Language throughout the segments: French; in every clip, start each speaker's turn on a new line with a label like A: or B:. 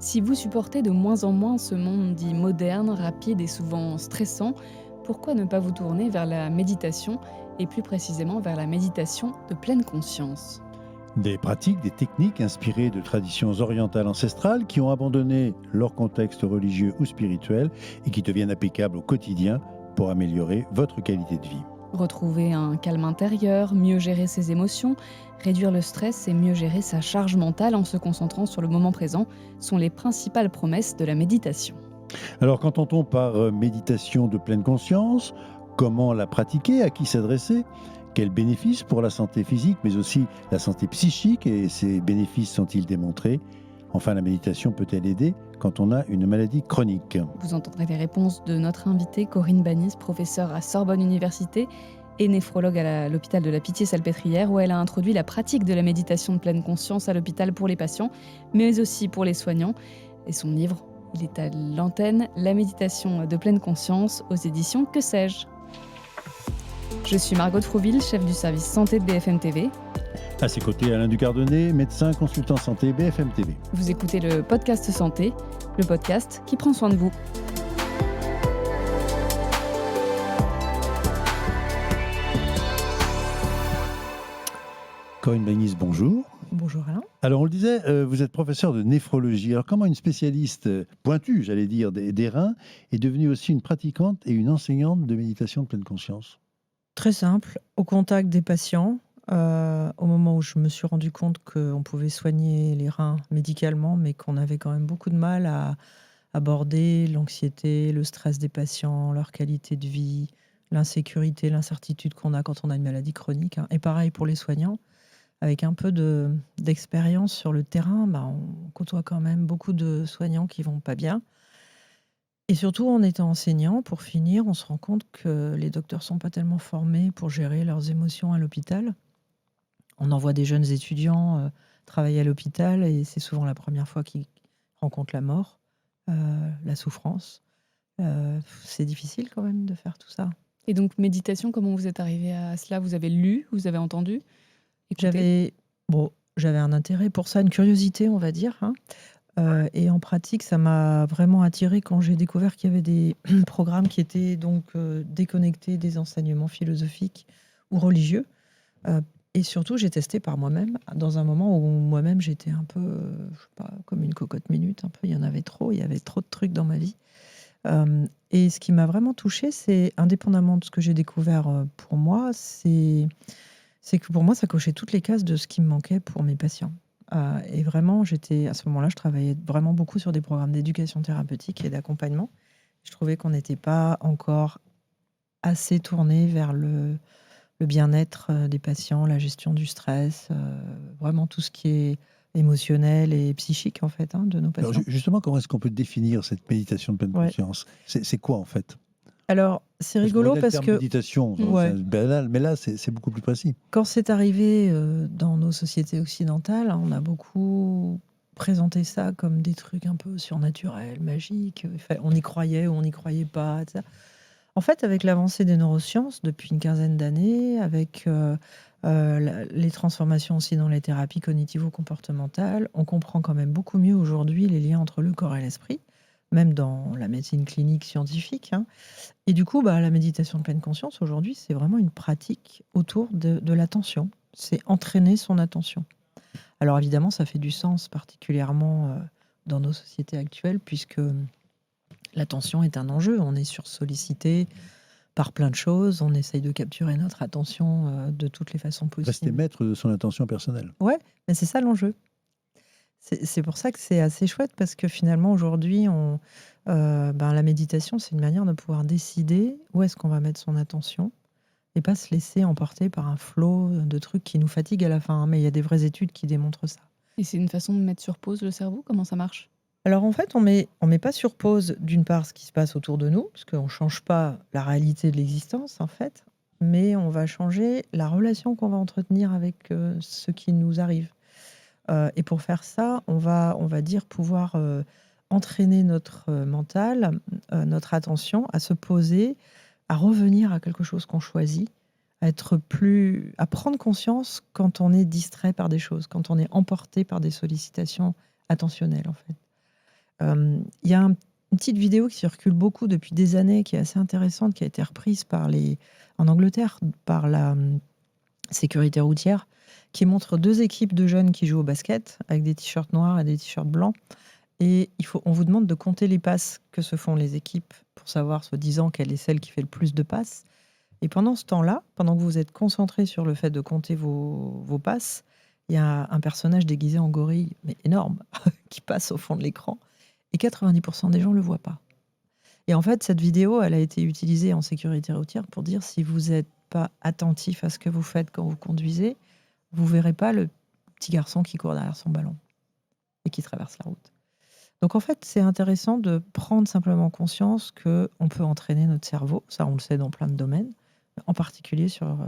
A: Si vous supportez de moins en moins ce monde dit moderne, rapide et souvent stressant, pourquoi ne pas vous tourner vers la méditation et plus précisément vers la méditation de pleine conscience?
B: Des pratiques, des techniques inspirées de traditions orientales ancestrales qui ont abandonné leur contexte religieux ou spirituel et qui deviennent applicables au quotidien pour améliorer votre qualité de vie.
A: Retrouver un calme intérieur, mieux gérer ses émotions, réduire le stress et mieux gérer sa charge mentale en se concentrant sur le moment présent sont les principales promesses de la méditation.
B: Alors qu'entend-on par méditation de pleine conscience? Comment la pratiquer? À qui s'adresser? Quels bénéfices pour la santé physique mais aussi la santé psychique et ces bénéfices sont-ils démontrés? Enfin, la méditation peut-elle aider quand on a une maladie chronique?
A: Vous entendrez les réponses de notre invitée Corinne Banis, professeure à Sorbonne Université et néphrologue à l'hôpital de la Pitié-Salpêtrière, où elle a introduit la pratique de la méditation de pleine conscience à l'hôpital pour les patients, mais aussi pour les soignants. Et son livre, il est à l'antenne, La méditation de pleine conscience, aux éditions Que sais-je. Je suis Margot Frouville, chef du service santé de BFM TV.
B: À ses côtés, Alain Ducardonnet, médecin, consultant santé BFM TV.
A: Vous écoutez le podcast Santé, le podcast qui prend soin de vous.
B: Corinne Banis, bonjour.
A: Bonjour Alain.
B: Alors, on le disait, vous êtes professeur de néphrologie. Alors, comment une spécialiste pointue, j'allais dire, des reins, est devenue aussi une pratiquante et une enseignante de méditation de pleine conscience?
C: Très simple, au contact des patients, au moment où je me suis rendu compte qu'on pouvait soigner les reins médicalement, mais qu'on avait quand même beaucoup de mal à aborder l'anxiété, le stress des patients, leur qualité de vie, l'insécurité, l'incertitude qu'on a quand on a une maladie chronique, hein. Et pareil pour les soignants, avec un peu d'expérience sur le terrain, on côtoie quand même beaucoup de soignants qui vont pas bien. Et surtout, en étant enseignant, pour finir, on se rend compte que les docteurs sont pas tellement formés pour gérer leurs émotions à l'hôpital. On envoie des jeunes étudiants, travailler à l'hôpital et c'est souvent la première fois qu'ils rencontrent la mort, la souffrance. C'est difficile quand même de faire tout ça.
A: Et donc, méditation, comment vous êtes arrivé à cela? Vous avez lu, vous avez entendu, écouté?
C: J'avais un intérêt pour ça, une curiosité, on va dire, hein. Et en pratique, ça m'a vraiment attirée quand j'ai découvert qu'il y avait des programmes qui étaient donc, déconnectés des enseignements philosophiques ou religieux. Et surtout, j'ai testé par moi-même, dans un moment où moi-même j'étais un peu, je sais pas, comme une cocotte minute un peu, il y en avait trop, il y avait trop de trucs dans ma vie. Et ce qui m'a vraiment touchée, c'est indépendamment de ce que j'ai découvert, pour moi, c'est que pour moi, ça cochait toutes les cases de ce qui me manquait pour mes patients. Et vraiment, à ce moment-là, je travaillais vraiment beaucoup sur des programmes d'éducation thérapeutique et d'accompagnement. Je trouvais qu'on n'était pas encore assez tourné vers le bien-être, des patients, la gestion du stress, vraiment tout ce qui est émotionnel et psychique, en fait, hein, de nos
B: Alors,
C: patients.
B: justement, comment est-ce qu'on peut définir cette méditation de pleine
C: Ouais.
B: conscience? C'est quoi, en fait?
C: Alors, c'est
B: Parce qu'on
C: rigolo
B: connaît le
C: parce
B: terme
C: que
B: méditation,
C: ouais,
B: c'est banal, mais là, c'est beaucoup plus précis.
C: quand c'est arrivé, dans nos sociétés occidentales, hein, on a beaucoup présenté ça comme des trucs un peu surnaturels, magiques, on y croyait ou on n'y croyait pas, et cetera. En fait, avec l'avancée des neurosciences depuis une quinzaine d'années, avec, les transformations aussi dans les thérapies cognitivo-comportementales, on comprend quand même beaucoup mieux aujourd'hui les liens entre le corps et l'esprit, même dans la médecine clinique scientifique, hein. Et du coup, la méditation de pleine conscience aujourd'hui, c'est vraiment une pratique autour de l'attention. C'est entraîner son attention. Alors évidemment, ça fait du sens particulièrement, dans nos sociétés actuelles puisque l'attention est un enjeu. On est sursollicité par plein de choses, on essaye de capturer notre attention, de toutes les façons
B: Rester
C: possibles.
B: maître de son attention personnelle.
C: Ouais, mais c'est ça l'enjeu. C'est pour ça que c'est assez chouette parce que finalement aujourd'hui la méditation, c'est une manière de pouvoir décider où est-ce qu'on va mettre son attention et pas se laisser emporter par un flot de trucs qui nous fatiguent à la fin, hein, mais il y a des vraies études qui démontrent ça.
A: Et c'est une façon de mettre sur pause le cerveau? Comment ça marche?
C: Alors en fait, on met pas sur pause, d'une part, ce qui se passe autour de nous, parce qu'on change pas la réalité de l'existence, en fait, mais on va changer la relation qu'on va entretenir avec, ce qui nous arrive. Et pour faire ça, on va dire pouvoir, entraîner notre, mental, notre attention à se poser, à revenir à quelque chose qu'on choisit, à prendre conscience quand on est distrait par des choses, quand on est emporté par des sollicitations attentionnelles, en fait. Il y a une petite vidéo qui circule beaucoup depuis des années, qui est assez intéressante, qui a été reprise en Angleterre par la sécurité routière, qui montre 2 équipes de jeunes qui jouent au basket avec des t-shirts noirs et des t-shirts blancs. Et on vous demande de compter les passes que se font les équipes pour savoir, soi-disant, quelle est celle qui fait le plus de passes. Et pendant ce temps-là, pendant que vous êtes concentré sur le fait de compter vos passes, il y a un personnage déguisé en gorille, mais énorme, qui passe au fond de l'écran. Et 90% des gens ne le voient pas. Et en fait, cette vidéo, elle a été utilisée en sécurité routière pour dire, si vous n'êtes pas attentif à ce que vous faites quand vous conduisez, vous verrez pas le petit garçon qui court derrière son ballon et qui traverse la route. Donc en fait, c'est intéressant de prendre simplement conscience qu'on peut entraîner notre cerveau, ça on le sait dans plein de domaines, en particulier sur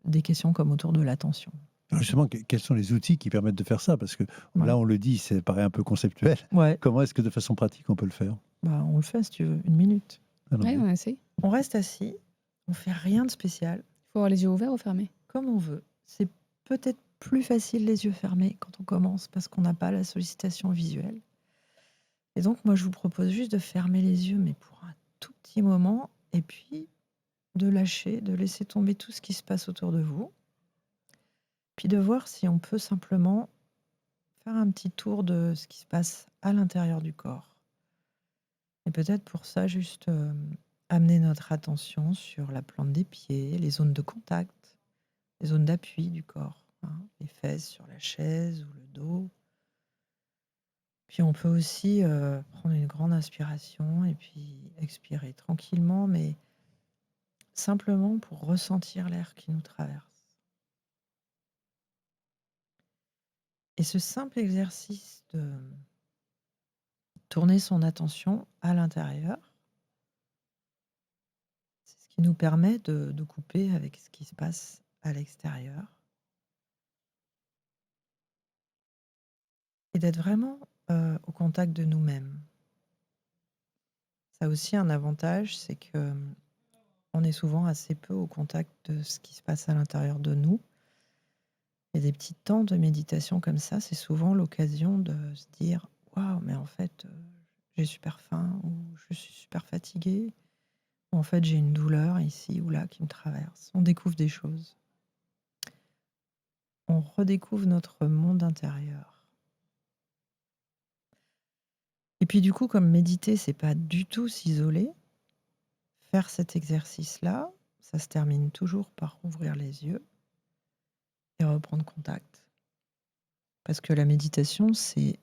C: des questions comme autour de l'attention.
B: Alors justement, quels sont les outils qui permettent de faire ça? Parce que
C: Ouais.
B: là, on le dit, ça paraît un peu conceptuel.
C: Ouais,
B: Comment est-ce que de façon pratique, on peut le faire?
C: on le fait si tu veux, 1 minute.
B: Alors,
A: Ouais, on essaye.
C: On reste assis, on fait rien de spécial,
A: Il faut avoir les yeux ouverts ou fermés.
C: comme on veut. C'est peut-être plus facile les yeux fermés quand on commence parce qu'on n'a pas la sollicitation visuelle. Et donc moi je vous propose juste de fermer les yeux, mais pour un tout petit moment, et puis de lâcher, de laisser tomber tout ce qui se passe autour de vous, puis de voir si on peut simplement faire un petit tour de ce qui se passe à l'intérieur du corps. Et peut-être pour ça, juste amener notre attention sur la plante des pieds, les zones de contact, les zones d'appui du corps, hein, les fesses sur la chaise ou le dos. Puis on peut aussi prendre une grande inspiration et puis expirer tranquillement, mais simplement pour ressentir l'air qui nous traverse. Et ce simple exercice de tourner son attention à l'intérieur, c'est ce qui nous permet de couper avec ce qui se passe à l'extérieur et d'être vraiment au contact de nous-mêmes. Ça a aussi un avantage, c'est que on est souvent assez peu au contact de ce qui se passe à l'intérieur de nous. Et des petits temps de méditation comme ça, c'est souvent l'occasion de se dire: «Waouh, mais en fait, j'ai super faim» ou «Je suis super fatigué» ou «En fait, j'ai une douleur ici ou là qui me traverse». On découvre des choses. On redécouvre notre monde intérieur. Et puis du coup, comme méditer, c'est pas du tout s'isoler, faire cet exercice-là, ça se termine toujours par ouvrir les yeux et reprendre contact. Parce que la méditation, c'est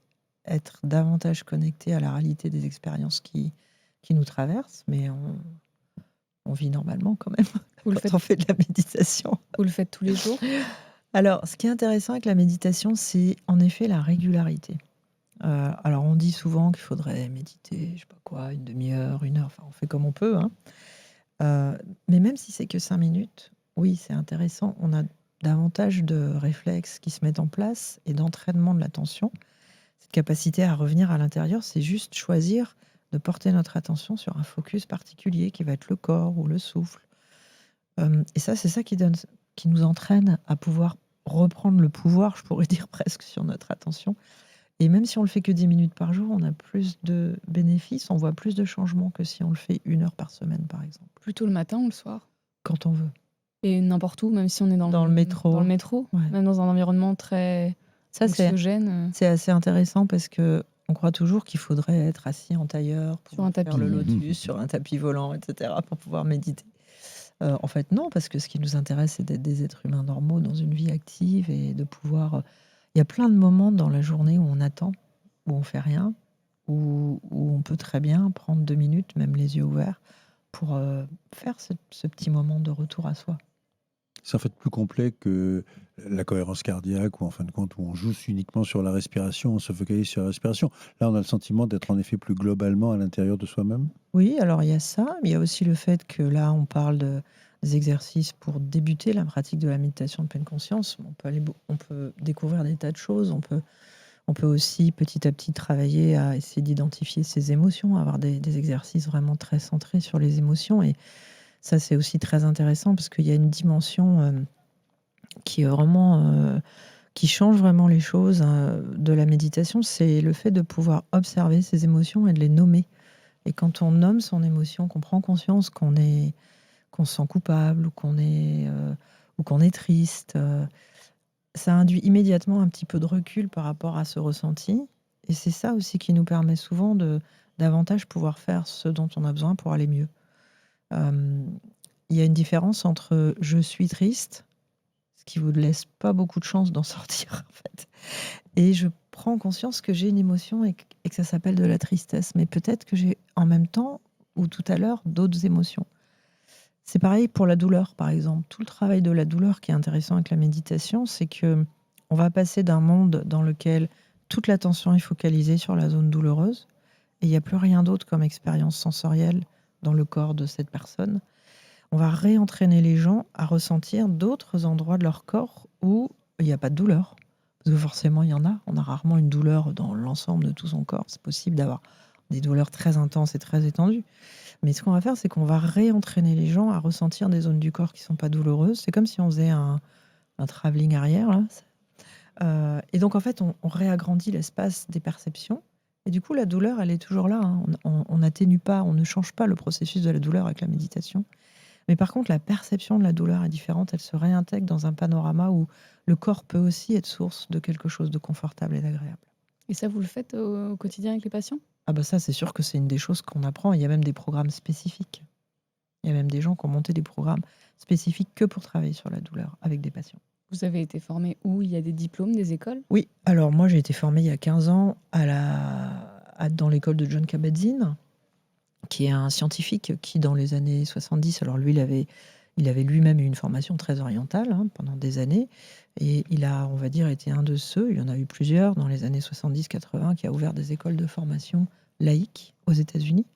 C: être davantage connecté à la réalité des expériences qui nous traversent, mais on vit normalement quand même
A: Vous le
C: quand
A: faites,
C: on fait de la méditation.
A: vous le faites tous les jours.
C: Alors, ce qui est intéressant avec la méditation, c'est en effet la régularité. Alors, on dit souvent qu'il faudrait méditer, je sais pas quoi, 1/2 heure, 1 heure, enfin, on fait comme on peut, hein. Mais même si c'est que 5 minutes, oui, c'est intéressant. On a davantage de réflexes qui se mettent en place et d'entraînement de l'attention. Cette capacité à revenir à l'intérieur, c'est juste choisir de porter notre attention sur un focus particulier qui va être le corps ou le souffle. Et ça, c'est ça qui nous entraîne à pouvoir reprendre le pouvoir, je pourrais dire presque, sur notre attention. Et même si on le fait que 10 minutes par jour, on a plus de bénéfices, on voit plus de changements que si on le fait 1 heure par semaine, par exemple,
A: Plutôt le matin ou le soir.
C: quand on veut.
A: Et n'importe où, même si on est
C: Dans le métro.
A: Dans le métro,
C: Ouais.
A: même dans un environnement très
C: Ça, c'est
A: anxiogène.
C: c'est assez intéressant parce que on croit toujours qu'il faudrait être assis en tailleur,
A: Sur un
C: pouvoir faire
A: tapis.
C: le lotus, sur un tapis volant, etc., pour pouvoir méditer. En fait, non, parce que ce qui nous intéresse, c'est d'être des êtres humains normaux dans une vie active et de pouvoir. Il y a plein de moments dans la journée où on attend, où on fait rien, où on peut très bien prendre 2 minutes, même les yeux ouverts, pour faire ce petit moment de retour à soi.
B: c'est en fait plus complet que la cohérence cardiaque, ou en fin de compte, où on joue uniquement sur la respiration, on se focalise sur la respiration. Là, on a le sentiment d'être en effet plus globalement à l'intérieur de soi-même.
C: Oui, alors il y a ça, mais il y a aussi le fait que là, on parle des exercices pour débuter la pratique de la méditation de pleine conscience. On peut découvrir des tas de choses. On peut aussi petit à petit travailler à essayer d'identifier ses émotions, avoir des exercices vraiment très centrés sur les émotions. Et ça, c'est aussi très intéressant parce qu'il y a une dimension qui est vraiment qui change vraiment les choses de la méditation, c'est le fait de pouvoir observer ses émotions et de les nommer. Et quand on nomme son émotion, qu'on prend conscience qu'on se sent coupable ou qu'on est triste, ça induit immédiatement un petit peu de recul par rapport à ce ressenti. Et c'est ça aussi qui nous permet souvent de davantage pouvoir faire ce dont on a besoin pour aller mieux. Euh, Il y a une différence entre je suis triste, ce qui vous laisse pas beaucoup de chance d'en sortir en fait, et je prends conscience que j'ai une émotion et que ça s'appelle de la tristesse. Mais peut-être que j'ai en même temps ou tout à l'heure d'autres émotions. C'est pareil pour la douleur, par exemple. Tout le travail de la douleur qui est intéressant avec la méditation, c'est que on va passer d'un monde dans lequel toute l'attention est focalisée sur la zone douloureuse et il n'y a plus rien d'autre comme expérience sensorielle dans le corps de cette personne. On va réentraîner les gens à ressentir d'autres endroits de leur corps où il n'y a pas de douleur. Parce que forcément, il y en a. On a rarement une douleur dans l'ensemble de tout son corps. C'est possible d'avoir des douleurs très intenses et très étendues. Mais ce qu'on va faire, c'est qu'on va réentraîner les gens à ressentir des zones du corps qui ne sont pas douloureuses. C'est comme si on faisait un travelling arrière, là. Et donc, en fait, on réagrandit l'espace des perceptions. Et du coup, la douleur, elle est toujours là, hein. On n'atténue pas, on ne change pas le processus de la douleur avec la méditation. Mais par contre, la perception de la douleur est différente. Elle se réintègre dans un panorama où le corps peut aussi être source de quelque chose de confortable et d'agréable.
A: Et ça, vous le faites au quotidien avec les patients?
C: Ah bah ça, c'est sûr que c'est une des choses qu'on apprend. Il y a même des programmes spécifiques. Il y a même des gens qui ont monté des programmes spécifiques que pour travailler sur la douleur avec des patients.
A: Vous avez été formé où? Il y a des diplômes, des écoles?
C: Oui, alors moi j'ai été formée il y a 15 ans dans l'école de John Kabat-Zinn, qui est un scientifique qui dans les années 70, alors lui il avait lui-même eu une formation très orientale pendant des années, et il a, on va dire, été un de ceux, il y en a eu plusieurs dans les années 70-80, qui a ouvert des écoles de formation laïques aux États-Unis.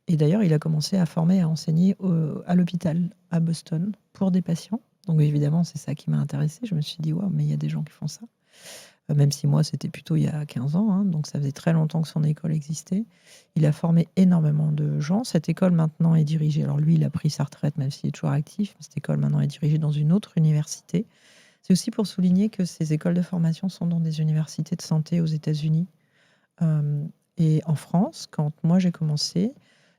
C: Et d'ailleurs, il a commencé à former, à enseigner à l'hôpital à Boston pour des patients. Donc évidemment, c'est ça qui m'a intéressée. Je me suis dit, waouh, mais il y a des gens qui font ça. Même si moi, c'était plutôt il y a 15 ans, donc ça faisait très longtemps que son école existait. Il a formé énormément de gens. Cette école maintenant est dirigée, alors lui, il a pris sa retraite, même s'il est toujours actif. Cette école maintenant est dirigée dans une autre université. C'est aussi pour souligner que ces écoles de formation sont dans des universités de santé aux États-Unis. Et en France, quand moi j'ai commencé,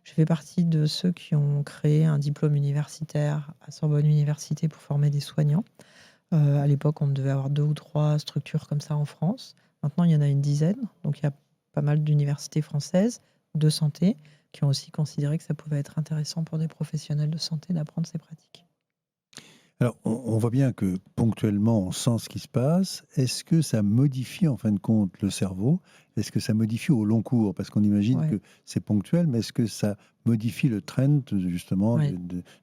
C: je fais partie de ceux qui ont créé un diplôme universitaire à Sorbonne Université pour former des soignants. À l'époque, on devait avoir 2 ou 3 structures comme ça en France. Maintenant, il y en a une dizaine. Donc, il y a pas mal d'universités françaises de santé qui ont aussi considéré que ça pouvait être intéressant pour des professionnels de santé d'apprendre ces pratiques.
B: Alors, on voit bien que ponctuellement, on sent ce qui se passe. Est-ce que ça modifie en fin de compte le cerveau? Est-ce que ça modifie au long cours? Parce qu'on imagine
C: Ouais.
B: que c'est ponctuel, mais est-ce que ça modifie le trend justement
C: Ouais.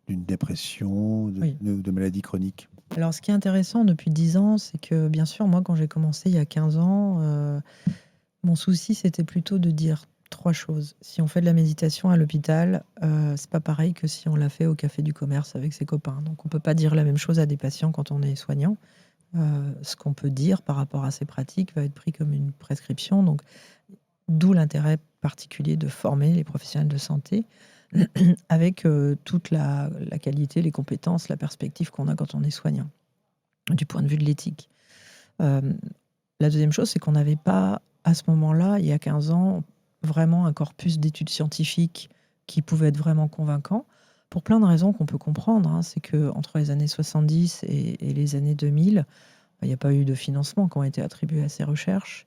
B: d'une dépression,
C: Oui.
B: de maladie chronique?
C: Alors, ce qui est intéressant depuis 10 ans, c'est que, bien sûr, moi, quand j'ai commencé il y a 15 ans, mon souci, c'était plutôt de dire 3 choses. Si on fait de la méditation à l'hôpital, c'est pas pareil que si on l'a fait au café du commerce avec ses copains. Donc, on peut pas dire la même chose à des patients quand on est soignant. Ce qu'on peut dire par rapport à ces pratiques va être pris comme une prescription. Donc, d'où l'intérêt particulier de former les professionnels de santé avec toute la qualité, les compétences, la perspective qu'on a quand on est soignant, du point de vue de l'éthique. La deuxième chose, c'est qu'on n'avait pas, à ce moment-là, il y a 15 ans, vraiment un corpus d'études scientifiques qui pouvait être vraiment convaincant, pour plein de raisons qu'on peut comprendre. C'est qu'entre les années 70 et les années 2000, il n'y a pas eu de financement qui ont été attribués à ces recherches.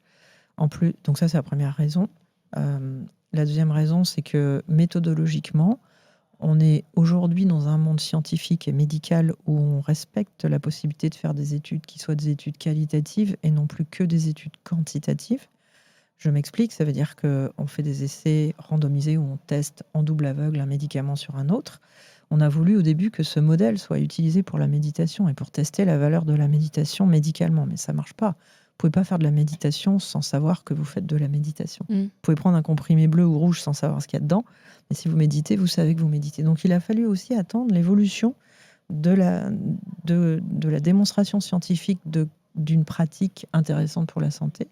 C: En plus, donc ça, c'est la première raison. La deuxième raison, c'est que méthodologiquement, on est aujourd'hui dans un monde scientifique et médical où on respecte la possibilité de faire des études qui soient des études qualitatives et non plus que des études quantitatives. Je m'explique, ça veut dire qu'on fait des essais randomisés où on teste en double aveugle un médicament sur un autre. On a voulu au début que ce modèle soit utilisé pour la méditation et pour tester la valeur de la méditation médicalement, mais ça ne marche pas. Vous ne pouvez pas faire de la méditation sans savoir que vous faites de la méditation. Vous pouvez prendre un comprimé bleu ou rouge sans savoir ce qu'il y a dedans, mais si vous méditez, vous savez que vous méditez. Donc il a fallu aussi attendre l'évolution de la démonstration scientifique d'une pratique intéressante pour la santé.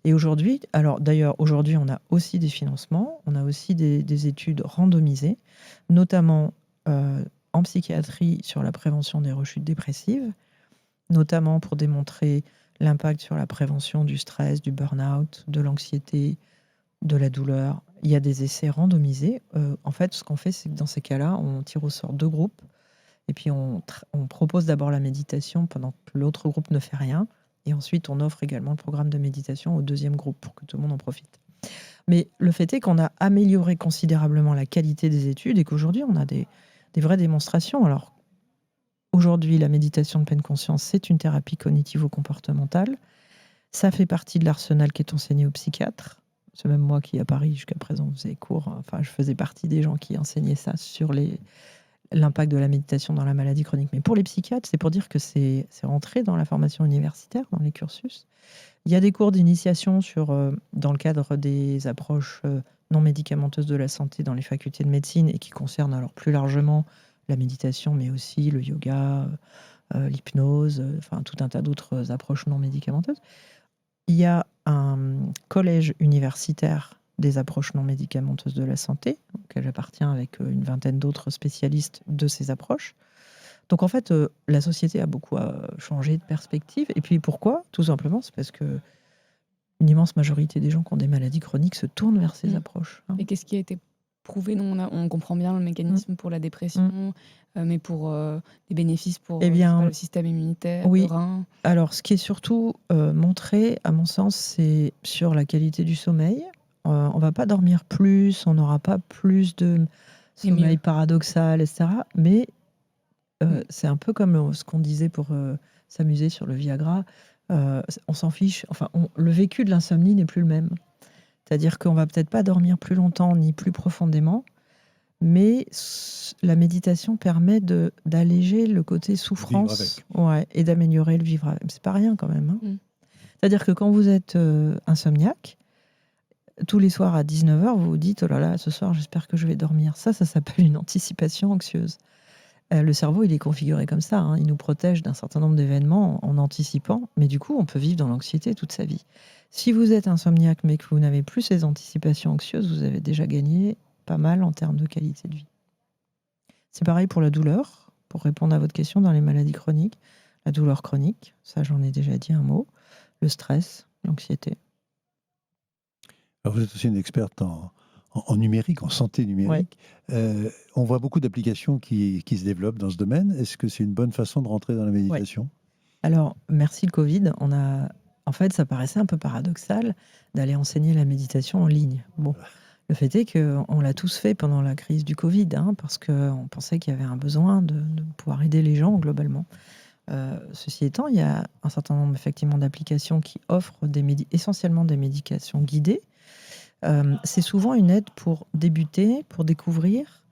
C: Et aujourd'hui, alors d'ailleurs, aujourd'hui, on a aussi des financements, on a aussi des études randomisées, notamment en psychiatrie sur la prévention des rechutes dépressives, notamment pour démontrer l'impact sur la prévention du stress, du burn-out, de l'anxiété, de la douleur. Il y a des essais randomisés. En fait, ce qu'on fait, c'est que dans ces cas-là, on tire au sort 2 groupes et puis on propose d'abord la méditation pendant que l'autre groupe ne fait rien et ensuite on offre également le programme de méditation au 2e groupe pour que tout le monde en profite. Mais le fait est qu'on a amélioré considérablement la qualité des études et qu'aujourd'hui, on a des vraies démonstrations. Alors, aujourd'hui, la méditation de pleine conscience, c'est une thérapie cognitivo-comportementale. Ça fait partie de l'arsenal qui est enseigné aux psychiatres. C'est même moi qui, à Paris, jusqu'à présent, faisais cours. Enfin, je faisais partie des gens qui enseignaient ça sur l'impact de la méditation dans la maladie chronique. Mais pour les psychiatres, c'est pour dire que c'est rentré dans la formation universitaire, dans les cursus. Il y a des cours d'initiation dans le cadre des approches non médicamenteuses de la santé dans les facultés de médecine et qui concernent alors plus largement la méditation, mais aussi le yoga, l'hypnose, enfin tout un tas d'autres approches non médicamenteuses. Il y a un collège universitaire des approches non médicamenteuses de la santé, auquel j'appartiens avec une vingtaine d'autres spécialistes de ces approches. Donc en fait, la société a beaucoup changé de perspective. Et puis pourquoi ? Tout simplement, c'est parce que une immense majorité des gens qui ont des maladies chroniques se tournent vers ces approches.
A: Et qu'est-ce qui a été prouvé ? On comprend bien le mécanisme pour la dépression, mais pour des bénéfices pour le système immunitaire, le rein.
C: Alors, ce qui est surtout montré, à mon sens, c'est sur la qualité du sommeil. On ne va pas dormir plus, on n'aura pas plus de sommeil paradoxal, etc. Mais c'est un peu comme ce qu'on disait pour s'amuser sur le Viagra. On s'en fiche. Enfin, le vécu de l'insomnie n'est plus le même. C'est-à-dire qu'on va peut-être pas dormir plus longtemps ni plus profondément, mais la méditation permet d'alléger le côté souffrance et d'améliorer le vivre avec. C'est pas rien quand même. C'est-à-dire que quand vous êtes insomniaque, tous les soirs à 19h, vous vous dites « Oh là là, ce soir, j'espère que je vais dormir ». Ça s'appelle une anticipation anxieuse. Le cerveau, il est configuré comme ça. Il nous protège d'un certain nombre d'événements en anticipant. Mais du coup, on peut vivre dans l'anxiété toute sa vie. Si vous êtes insomniaque, mais que vous n'avez plus ces anticipations anxieuses, vous avez déjà gagné pas mal en termes de qualité de vie. C'est pareil pour la douleur. Pour répondre à votre question, dans les maladies chroniques, la douleur chronique, ça j'en ai déjà dit un mot, le stress, l'anxiété.
B: Alors vous êtes aussi une experte en numérique, en santé numérique. On voit beaucoup d'applications qui se développent dans ce domaine. Est-ce que c'est une bonne façon de rentrer dans la méditation ?
C: Alors, merci le Covid. En fait, ça paraissait un peu paradoxal d'aller enseigner la méditation en ligne. Bon, le fait est qu'on l'a tous fait pendant la crise du Covid, parce qu'on pensait qu'il y avait un besoin de pouvoir aider les gens globalement. Ceci étant, il y a un certain nombre effectivement d'applications qui offrent essentiellement des médications guidées. C'est souvent une aide pour débuter, pour découvrir,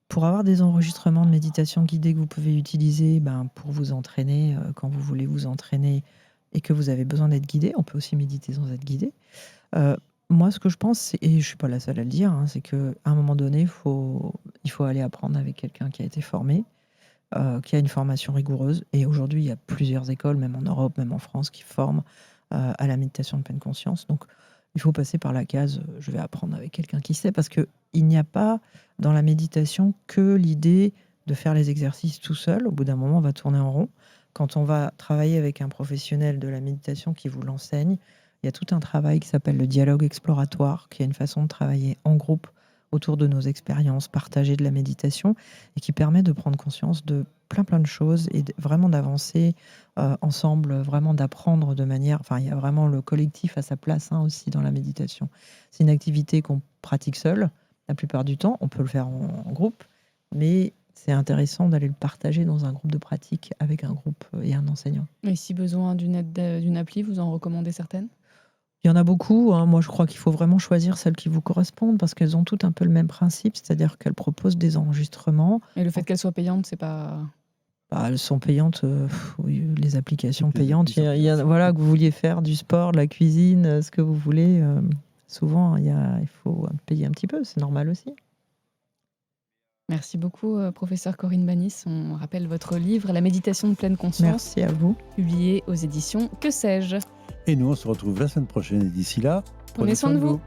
C: pour avoir des enregistrements de méditation guidée que vous pouvez utiliser pour vous entraîner quand vous voulez vous entraîner et que vous avez besoin d'être guidé. On peut aussi méditer sans être guidé. Moi, ce que je pense, et je ne suis pas la seule à le dire, c'est qu'à un moment donné, il faut aller apprendre avec quelqu'un qui a été formé, qui a une formation rigoureuse. Et aujourd'hui, il y a plusieurs écoles, même en Europe, même en France, qui forment à la méditation de pleine conscience. Donc, il faut passer par la case « je vais apprendre avec quelqu'un qui sait », parce qu'il n'y a pas dans la méditation que l'idée de faire les exercices tout seul. Au bout d'un moment, on va tourner en rond. Quand on va travailler avec un professionnel de la méditation qui vous l'enseigne, il y a tout un travail qui s'appelle le dialogue exploratoire, qui est une façon de travailler en groupe autour de nos expériences, partager de la méditation, et qui permet de prendre conscience de plein de choses et vraiment d'avancer ensemble, vraiment d'apprendre de manière... Enfin, il y a vraiment le collectif à sa place aussi dans la méditation. C'est une activité qu'on pratique seul, la plupart du temps. On peut le faire en groupe, mais c'est intéressant d'aller le partager dans un groupe de pratique avec un groupe et un enseignant.
A: Et si besoin d'une aide d'une appli, vous en recommandez certaines ?
C: Il y en a beaucoup. Moi, je crois qu'il faut vraiment choisir celles qui vous correspondent parce qu'elles ont toutes un peu le même principe, c'est-à-dire qu'elles proposent des enregistrements.
A: Et le fait qu'elles soient payantes, c'est pas...
C: Elles sont payantes, les applications payantes. Voilà, que vous vouliez faire du sport, de la cuisine, ce que vous voulez. Souvent, il faut payer un petit peu, c'est normal aussi.
A: Merci beaucoup, professeur Corinne Banis. On rappelle votre livre « La méditation de pleine conscience ».
C: Merci à vous.
A: Publié aux éditions Que sais-je.
B: Et nous, on se retrouve la semaine prochaine. Et d'ici là,
A: prenez soin de vous.